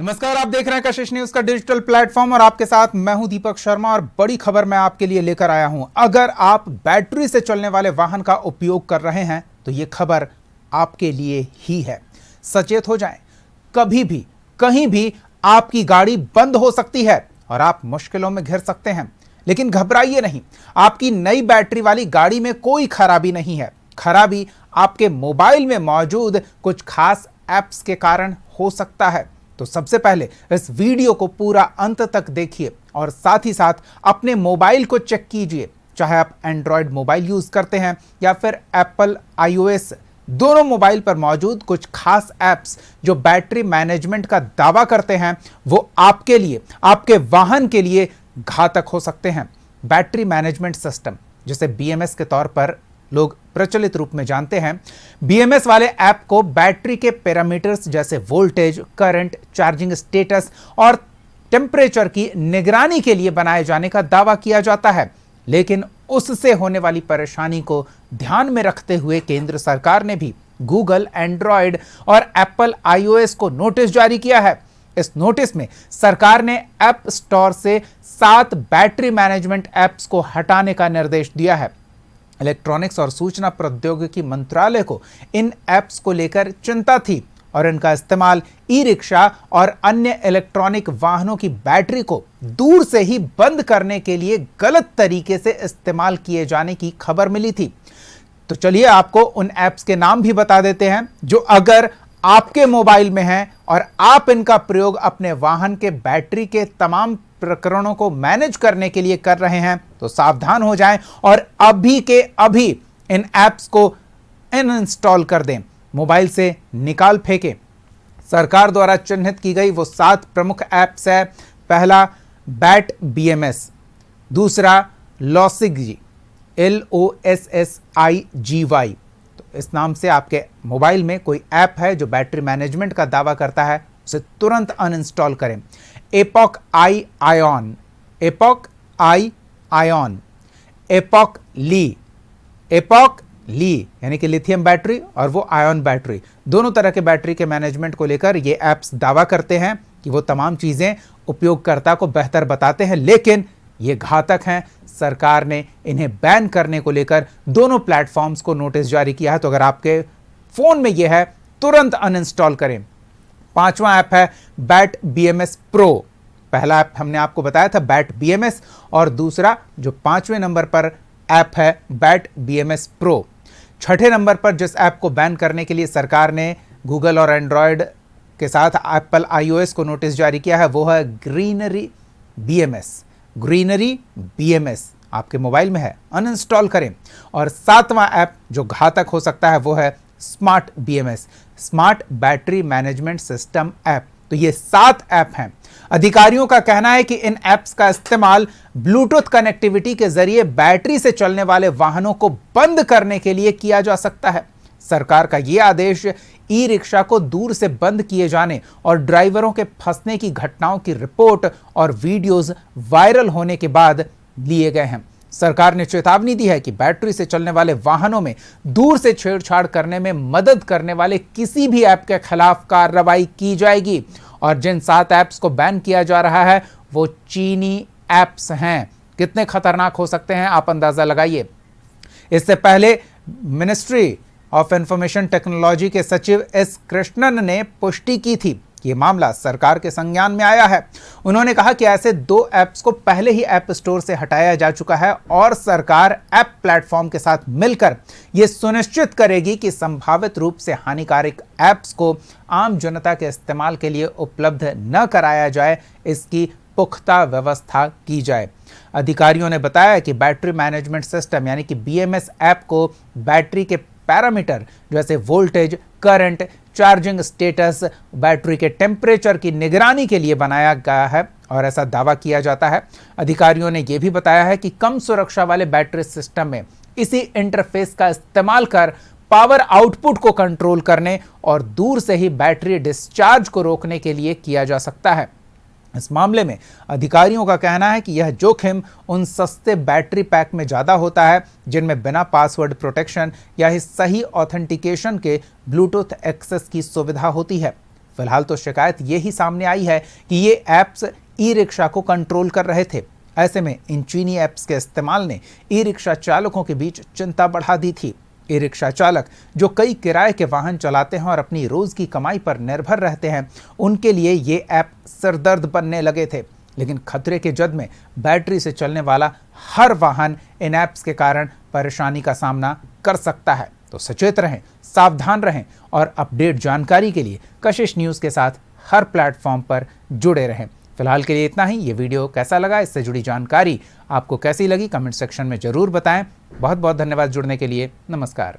नमस्कार, आप देख रहे हैं कशिश न्यूज का डिजिटल प्लेटफॉर्म और आपके साथ मैं हूं दीपक शर्मा। और बड़ी खबर मैं आपके लिए लेकर आया हूं। अगर आप बैटरी से चलने वाले वाहन का उपयोग कर रहे हैं तो यह खबर आपके लिए ही है। सचेत हो जाएं, कभी भी कहीं भी आपकी गाड़ी बंद हो सकती है और आप मुश्किलों में घिर सकते हैं। लेकिन घबराइए नहीं, आपकी नई बैटरी वाली गाड़ी में कोई खराबी नहीं है। खराबी आपके मोबाइल में मौजूद कुछ खास ऐप्स के कारण हो सकता है। तो सबसे पहले इस वीडियो को पूरा अंत तक देखिए और साथ ही साथ अपने मोबाइल को चेक कीजिए। चाहे आप एंड्रॉयड मोबाइल यूज करते हैं या फिर एप्पल iOS, दोनों मोबाइल पर मौजूद कुछ खास ऐप्स जो बैटरी मैनेजमेंट का दावा करते हैं वो आपके लिए, आपके वाहन के लिए घातक हो सकते हैं। बैटरी मैनेजमेंट सिस्टम, जिसे BMS के तौर पर लोग प्रचलित रूप में जानते हैं, BMS वाले ऐप को बैटरी के पैरामीटर्स जैसे वोल्टेज, करंट, चार्जिंग स्टेटस और टेम्परेचर की निगरानी के लिए बनाए जाने का दावा किया जाता है। लेकिन उससे होने वाली परेशानी को ध्यान में रखते हुए केंद्र सरकार ने भी गूगल, एंड्रॉयड और एप्पल iOS को नोटिस जारी किया है। इस नोटिस में सरकार ने ऐप स्टोर से 7 बैटरी मैनेजमेंट ऐप्स को हटाने का निर्देश दिया है। इलेक्ट्रॉनिक्स और सूचना प्रौद्योगिकी मंत्रालय को इन ऐप्स को लेकर चिंता थी और इनका इस्तेमाल ई-रिक्शा और अन्य इलेक्ट्रॉनिक वाहनों की बैटरी को दूर से ही बंद करने के लिए गलत तरीके से इस्तेमाल किए जाने की खबर मिली थी। तो चलिए आपको उन ऐप्स के नाम भी बता देते हैं जो अगर आपके मोबाइल में हैं और आप इनका प्रयोग अपने वाहन के बैटरी के तमाम प्रकरणों को मैनेज करने के लिए कर रहे हैं तो सावधान हो जाएं और अभी के अभी इन ऐप्स को अनइंस्टॉल कर दें, मोबाइल से निकाल फेंकें। सरकार द्वारा चिन्हित की गई वो 7 प्रमुख ऐप्स है। पहला बैट BMS, दूसरा लॉसिगी LOSSIGY। तो इस नाम से आपके मोबाइल में कोई ऐप है जो बैटरी मैनेजमेंट का दावा करता है, उसे तुरंत अनइंस्टॉल करें। एपॉक iON, एपॉक iON, एपॉक ली यानी कि लिथियम बैटरी और वो आयन बैटरी, दोनों तरह के बैटरी के मैनेजमेंट को लेकर ये ऐप्स दावा करते हैं कि वो तमाम चीजें उपयोगकर्ता को बेहतर बताते हैं, लेकिन ये घातक हैं। सरकार ने इन्हें बैन करने को लेकर दोनों प्लेटफॉर्म्स को नोटिस जारी किया है। तो अगर आपके फोन में यह है तुरंत अनइंस्टॉल करें। 5वां ऐप है बैट BMS Pro। पहला ऐप हमने आपको बताया था बैट BMS और दूसरा जो 5वें नंबर पर ऐप है बैट BMS Pro। 6ठे नंबर पर जिस ऐप को बैन करने के लिए सरकार ने गूगल और एंड्रॉयड के साथ एप्पल iOS को नोटिस जारी किया है वो है ग्रीनरी BMS। आपके मोबाइल में है, अनइंस्टॉल करें। और 7वां ऐप जो घातक हो सकता है वो है smart BMS, smart battery management system app. तो ये 7 ऐप हैं। अधिकारियों का कहना है कि इन ऐप्स का इस्तेमाल ब्लूटूथ कनेक्टिविटी के जरिए बैटरी से चलने वाले वाहनों को बंद करने के लिए किया जा सकता है। सरकार का यह आदेश ई-रिक्शा को दूर से बंद किए जाने और ड्राइवरों के फंसने की घटनाओं की रिपोर्ट और वीडियोस वायरल होने के बाद लिए गए हैं। सरकार ने चेतावनी दी है कि बैटरी से चलने वाले वाहनों में दूर से छेड़छाड़ करने में मदद करने वाले किसी भी ऐप के खिलाफ कार्रवाई की जाएगी। और जिन 7 ऐप्स को बैन किया जा रहा है वो चीनी ऐप्स हैं। कितने खतरनाक हो सकते हैं आप अंदाजा लगाइए। इससे पहले मिनिस्ट्री ऑफ इंफॉर्मेशन टेक्नोलॉजी के सचिव S कृष्णन ने पुष्टि की थी कि यह मामला सरकार के संज्ञान में आया है। उन्होंने कहा कि ऐसे 2 ऐप्स को पहले ही ऐप स्टोर से हटाया जा चुका है और सरकार ऐप प्लेटफॉर्म के साथ मिलकर यह सुनिश्चित करेगी कि संभावित रूप से हानिकारक ऐप्स को आम जनता के इस्तेमाल के लिए उपलब्ध न कराया जाए, इसकी पुख्ता व्यवस्था की जाए। अधिकारियों ने बताया कि बैटरी मैनेजमेंट सिस्टम यानी कि BMS ऐप को बैटरी के पैरामीटर जैसे voltage, current, charging status, battery के टेम्परेचर की निगरानी के लिए बनाया गया है और ऐसा दावा किया जाता है। अधिकारियों ने यह भी बताया है कि कम सुरक्षा वाले बैटरी सिस्टम में इसी इंटरफेस का इस्तेमाल कर पावर आउटपुट को कंट्रोल करने और दूर से ही बैटरी डिस्चार्ज को रोकने के लिए किया जा सकता है। इस मामले में अधिकारियों का कहना है कि यह जोखिम उन सस्ते बैटरी पैक में ज़्यादा होता है जिनमें बिना पासवर्ड प्रोटेक्शन या सही ऑथेंटिकेशन के ब्लूटूथ एक्सेस की सुविधा होती है। फिलहाल तो शिकायत ये ही सामने आई है कि ये ऐप्स ई रिक्शा को कंट्रोल कर रहे थे। ऐसे में इन चीनी ऐप्स के इस्तेमाल ने ई रिक्शा चालकों के बीच चिंता बढ़ा दी थी। ई रिक्शा चालक जो कई किराए के वाहन चलाते हैं और अपनी रोज की कमाई पर निर्भर रहते हैं, उनके लिए ये ऐप सरदर्द बनने लगे थे। लेकिन खतरे के जद में बैटरी से चलने वाला हर वाहन इन ऐप्स के कारण परेशानी का सामना कर सकता है। तो सचेत रहें, सावधान रहें और अपडेट जानकारी के लिए कशिश न्यूज़ के साथ हर प्लेटफॉर्म पर जुड़े रहें। फिलहाल के लिए इतना ही। ये वीडियो कैसा लगा, इससे जुड़ी जानकारी आपको कैसी लगी, कमेंट सेक्शन में जरूर बताएं। बहुत बहुत धन्यवाद जुड़ने के लिए। नमस्कार।